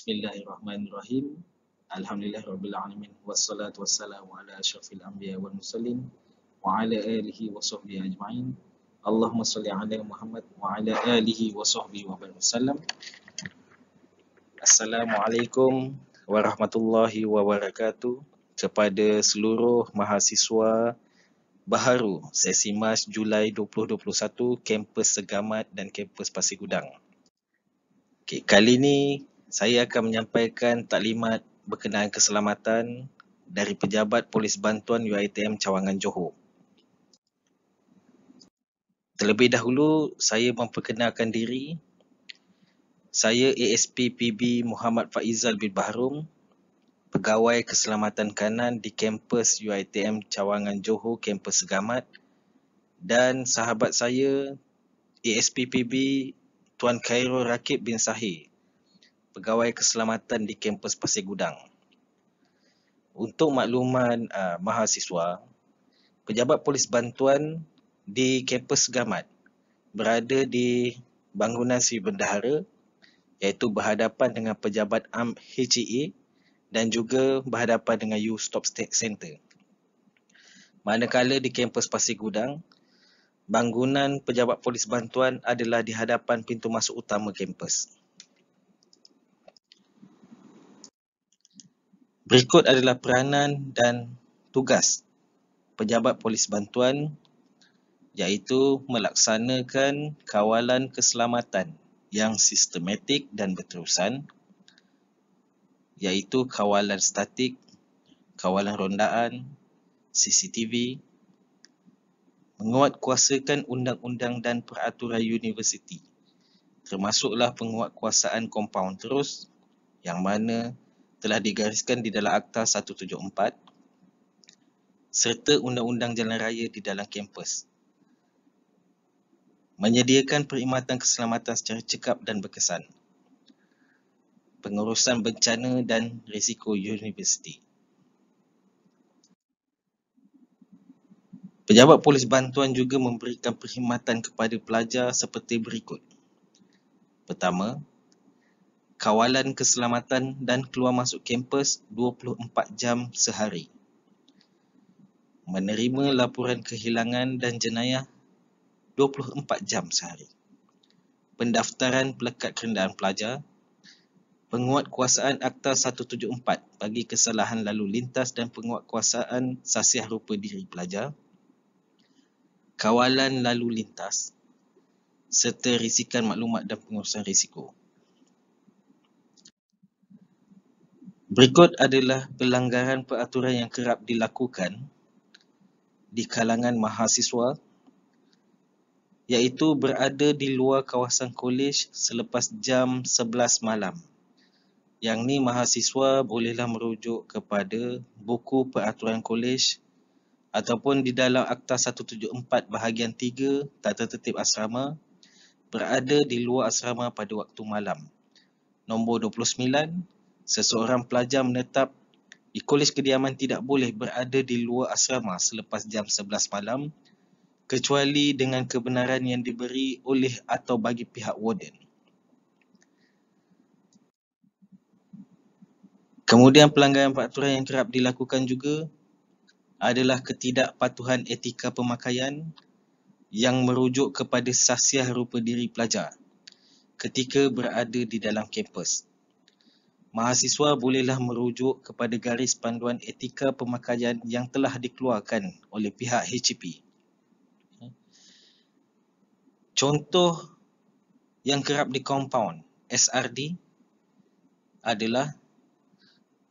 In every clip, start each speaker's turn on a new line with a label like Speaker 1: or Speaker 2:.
Speaker 1: Bismillahirrahmanirrahim. Alhamdulillahirabbil alamin wassalatu wassalamu ala asyrafil anbiya wal mursalin wa ala alihi wa sahbihi ajma'in. Allahumma shalli ala Muhammad wa ala alihi wa sahbihi wa sallam. Assalamualaikum warahmatullahi wabarakatuh kepada seluruh mahasiswa baharu sesi Mac Julai 2021 kampus Segamat dan kampus Pasir Gudang. Kali ini saya akan menyampaikan taklimat berkenaan keselamatan dari Pejabat Polis Bantuan UiTM Cawangan Johor. Terlebih dahulu, saya memperkenalkan diri. Saya ASP PB Muhammad Faizal bin Bahrum, Pegawai Keselamatan Kanan di kampus UiTM Cawangan Johor, kampus Segamat, dan sahabat saya ASP PB Tuan Khairul Rakib bin Sahir, Pegawai Keselamatan di kampus Pasir Gudang. Untuk makluman mahasiswa, Pejabat Polis Bantuan di kampus Segamat berada di bangunan Sri Bendahara, iaitu berhadapan dengan Pejabat Am HEA dan juga berhadapan dengan U-Stop Center. Manakala di kampus Pasir Gudang, bangunan Pejabat Polis Bantuan adalah di hadapan pintu masuk utama kampus. Berikut adalah peranan dan tugas Pejabat Polis Bantuan, iaitu melaksanakan kawalan keselamatan yang sistematik dan berterusan, iaitu kawalan statik, kawalan rondaan, CCTV, menguatkuasakan undang-undang dan peraturan universiti, termasuklah penguatkuasaan kompaun terus yang mana telah digariskan di dalam Akta 174 serta Undang-Undang Jalan Raya di dalam kampus. Menyediakan perkhidmatan keselamatan secara cekap dan berkesan. Pengurusan bencana dan risiko universiti. Pejabat Polis Bantuan juga memberikan perkhidmatan kepada pelajar seperti berikut. Pertama, kawalan keselamatan dan keluar masuk kampus 24 jam sehari. Menerima laporan kehilangan dan jenayah 24 jam sehari. Pendaftaran pelekat kerendaan pelajar. Penguatkuasaan Akta 174 bagi kesalahan lalu lintas dan penguatkuasaan sasiah rupa diri pelajar. Kawalan lalu lintas serta risikan maklumat dan pengurusan risiko. Berikut adalah pelanggaran peraturan yang kerap dilakukan di kalangan mahasiswa, iaitu berada di luar kawasan kolej selepas jam 11 malam. Yang ni mahasiswa bolehlah merujuk kepada buku peraturan kolej ataupun di dalam Akta 174 bahagian 3 tata tertib asrama, berada di luar asrama pada waktu malam. Nombor 29, seseorang pelajar menetap di kolej kediaman tidak boleh berada di luar asrama selepas jam 11 malam kecuali dengan kebenaran yang diberi oleh atau bagi pihak warden. Kemudian pelanggaran peraturan yang kerap dilakukan juga adalah ketidakpatuhan etika pemakaian yang merujuk kepada sasiah rupa diri pelajar ketika berada di dalam kampus. Mahasiswa bolehlah merujuk kepada garis panduan etika pemakaian yang telah dikeluarkan oleh pihak HEP. Contoh yang kerap dikompaun SRD adalah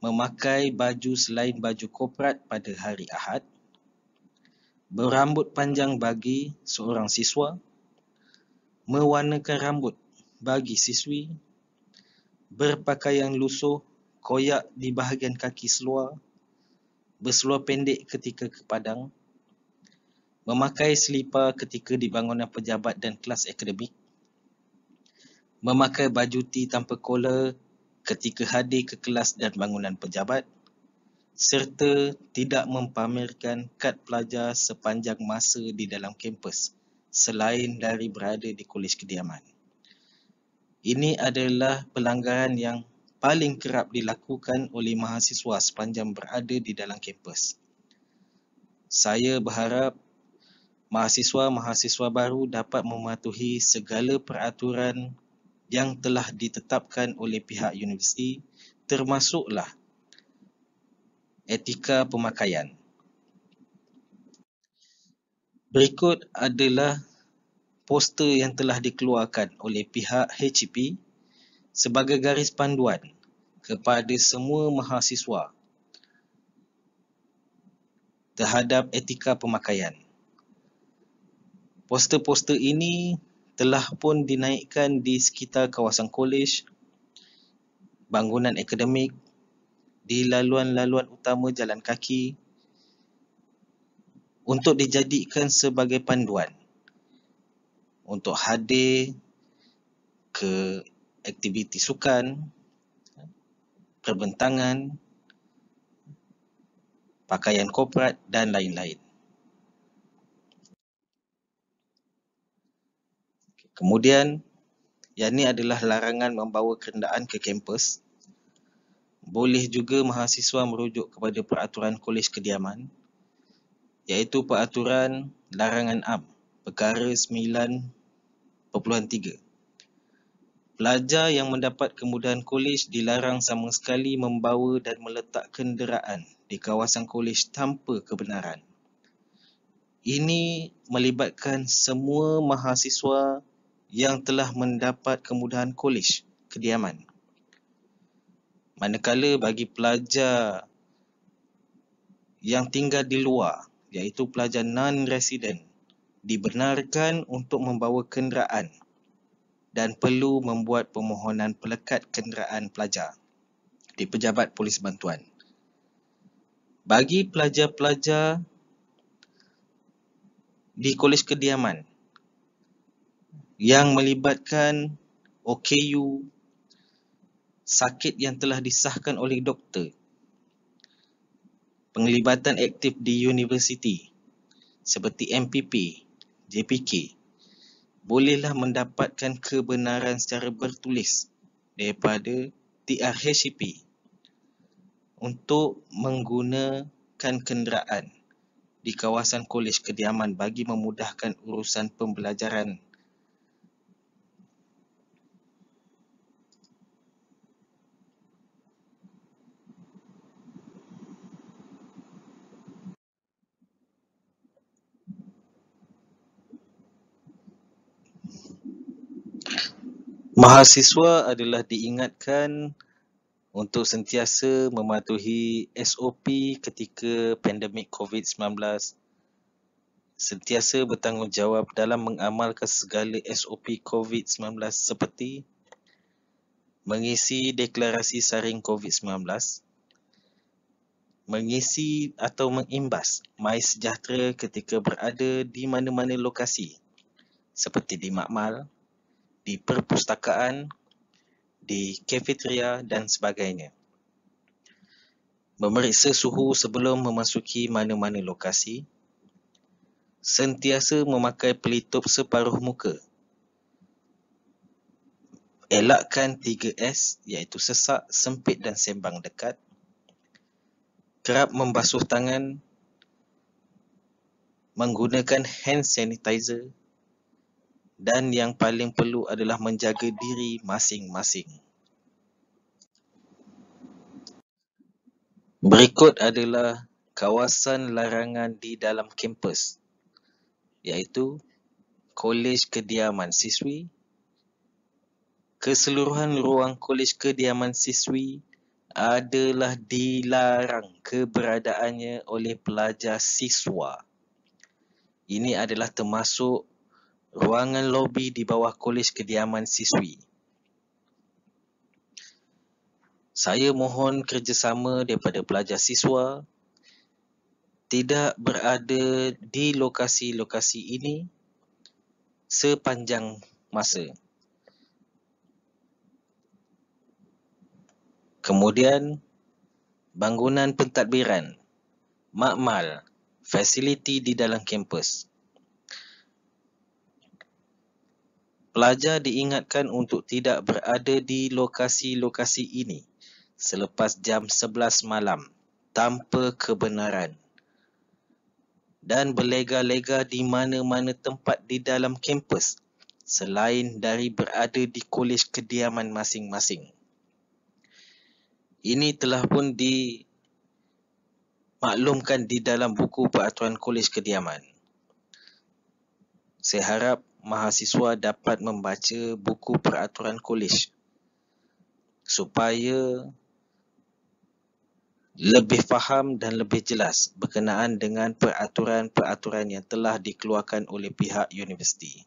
Speaker 1: memakai baju selain baju korporat pada hari Ahad, berambut panjang bagi seorang siswa, mewarnakan rambut bagi siswi, berpakaian lusuh, koyak di bahagian kaki seluar, berseluar pendek ketika ke padang, memakai selipar ketika di bangunan pejabat dan kelas akademik, memakai baju T tanpa kollar ketika hadir ke kelas dan bangunan pejabat, serta tidak mempamerkan kad pelajar sepanjang masa di dalam kampus selain dari berada di kolej kediaman. Ini adalah pelanggaran yang paling kerap dilakukan oleh mahasiswa sepanjang berada di dalam kampus. Saya berharap mahasiswa-mahasiswa baru dapat mematuhi segala peraturan yang telah ditetapkan oleh pihak universiti, termasuklah etika pemakaian. Berikut adalah poster yang telah dikeluarkan oleh pihak HEP sebagai garis panduan kepada semua mahasiswa terhadap etika pemakaian. Poster-poster ini telah pun dinaikkan di sekitar kawasan kolej, bangunan akademik, di laluan-laluan utama jalan kaki untuk dijadikan sebagai panduan untuk hadir ke aktiviti sukan, perbentangan, pakaian korporat dan lain-lain. Kemudian, yang ini adalah larangan membawa kenderaan ke kampus. Boleh juga mahasiswa merujuk kepada peraturan kolej kediaman, iaitu peraturan larangan am perkara 9.3. Pelajar yang mendapat kemudahan kolej dilarang sama sekali membawa dan meletak kenderaan di kawasan kolej tanpa kebenaran. Ini melibatkan semua mahasiswa yang telah mendapat kemudahan kolej kediaman. Manakala bagi pelajar yang tinggal di luar, iaitu pelajar non-resident, dibenarkan untuk membawa kenderaan dan perlu membuat permohonan pelekat kenderaan pelajar di Pejabat Polis Bantuan. Bagi pelajar-pelajar di kolej kediaman yang melibatkan OKU, sakit yang telah disahkan oleh doktor, penglibatan aktif di universiti seperti MPP, JPK, bolehlah mendapatkan kebenaran secara bertulis daripada TRHCP untuk menggunakan kenderaan di kawasan kolej kediaman bagi memudahkan urusan pembelajaran. Mahasiswa adalah diingatkan untuk sentiasa mematuhi SOP ketika pandemik COVID-19, sentiasa bertanggungjawab dalam mengamalkan segala SOP COVID-19 seperti mengisi deklarasi saring COVID-19, mengisi atau mengimbas MySejahtera ketika berada di mana-mana lokasi seperti di makmal, di perpustakaan, di kafeteria dan sebagainya. Memeriksa suhu sebelum memasuki mana-mana lokasi. Sentiasa memakai pelitup separuh muka. Elakkan 3S iaitu sesak, sempit dan sembang dekat. Kerap membasuh tangan. Menggunakan hand sanitizer. Dan yang paling perlu adalah menjaga diri masing-masing. Berikut adalah kawasan larangan di dalam kampus, iaitu kolej kediaman siswi. Keseluruhan ruang kolej kediaman siswi adalah dilarang keberadaannya oleh pelajar siswa. Ini adalah termasuk ruangan lobi di bawah kolej kediaman siswi. Saya mohon kerjasama daripada pelajar siswa tidak berada di lokasi-lokasi ini sepanjang masa. Kemudian, bangunan pentadbiran, makmal, fasiliti di dalam kampus. Pelajar diingatkan untuk tidak berada di lokasi-lokasi ini selepas jam 11 malam tanpa kebenaran dan berlega-lega di mana-mana tempat di dalam kampus selain dari berada di kolej kediaman masing-masing. Ini telah pun dimaklumkan di dalam buku peraturan kolej kediaman. Saya harap mahasiswa dapat membaca buku peraturan kolej supaya lebih faham dan lebih jelas berkenaan dengan peraturan-peraturan yang telah dikeluarkan oleh pihak universiti.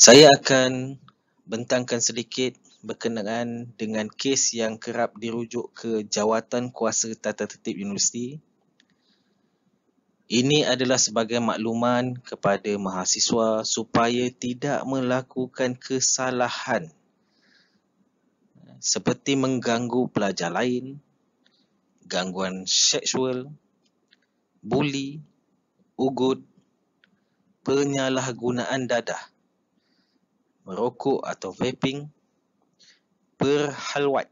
Speaker 1: Saya akan bentangkan sedikit berkenaan dengan kes yang kerap dirujuk ke Jawatan Kuasa Tata Tertib Universiti. Ini adalah sebagai makluman kepada mahasiswa supaya tidak melakukan kesalahan seperti mengganggu pelajar lain, gangguan seksual, buli, ugut, penyalahgunaan dadah, merokok atau vaping, berhalwat,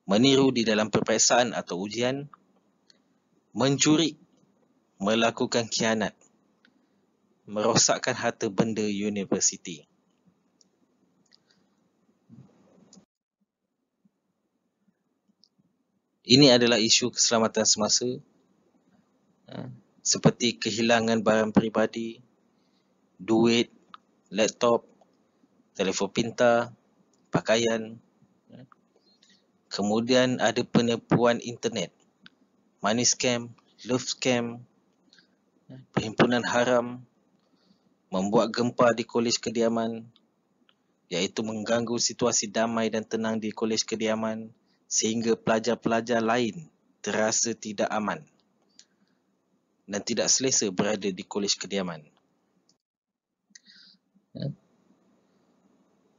Speaker 1: meniru di dalam peperiksaan atau ujian, mencuri, melakukan khianat, merosakkan harta benda universiti. Ini adalah isu keselamatan semasa seperti kehilangan barang peribadi, duit, laptop, telefon pintar, pakaian. Kemudian ada penipuan internet, money scam, love scam, perhimpunan haram, membuat gempa di kolej kediaman, iaitu mengganggu situasi damai dan tenang di kolej kediaman sehingga pelajar-pelajar lain terasa tidak aman dan tidak selesa berada di kolej kediaman.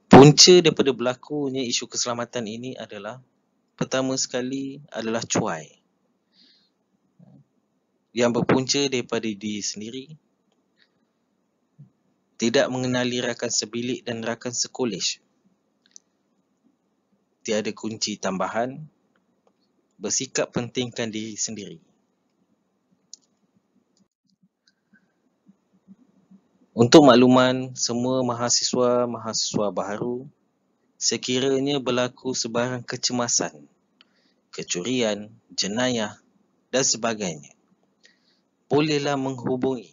Speaker 1: Punca daripada berlakunya isu keselamatan ini adalah, pertama sekali adalah cuai yang berpunca daripada diri sendiri, tidak mengenali rakan sebilik dan rakan sekolej, tiada kunci tambahan, bersikap pentingkan diri sendiri. Untuk makluman semua mahasiswa baharu, sekiranya berlaku sebarang kecemasan, kecurian, jenayah dan sebagainya, bolehlah menghubungi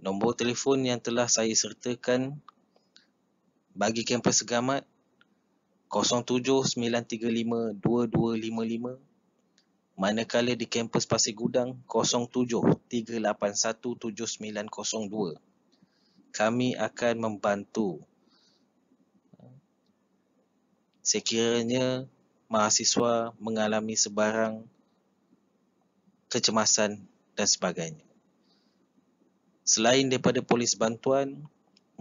Speaker 1: nombor telefon yang telah saya sertakan bagi kampus Segamat 0793522255, manakala di kampus Pasir Gudang 0738179902. Kami akan membantu sekiranya mahasiswa mengalami sebarang kecemasan dan sebagainya. Selain daripada polis bantuan,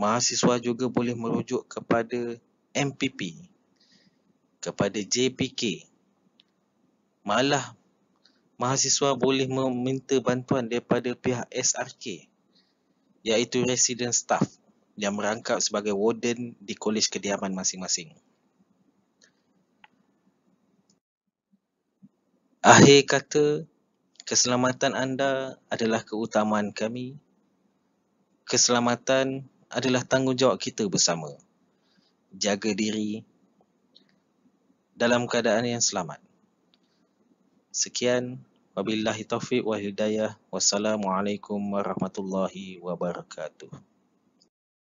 Speaker 1: mahasiswa juga boleh merujuk kepada MPP, kepada JPK. Malah mahasiswa boleh meminta bantuan daripada pihak SRK, iaitu resident staff yang merangkap sebagai warden di kolej kediaman masing-masing. Akhir kata, keselamatan anda adalah keutamaan kami. Keselamatan adalah tanggungjawab kita bersama. Jaga diri dalam keadaan yang selamat. Sekian, wabillahi taufiq wal hidayah. Wassalamualaikum warahmatullahi wabarakatuh.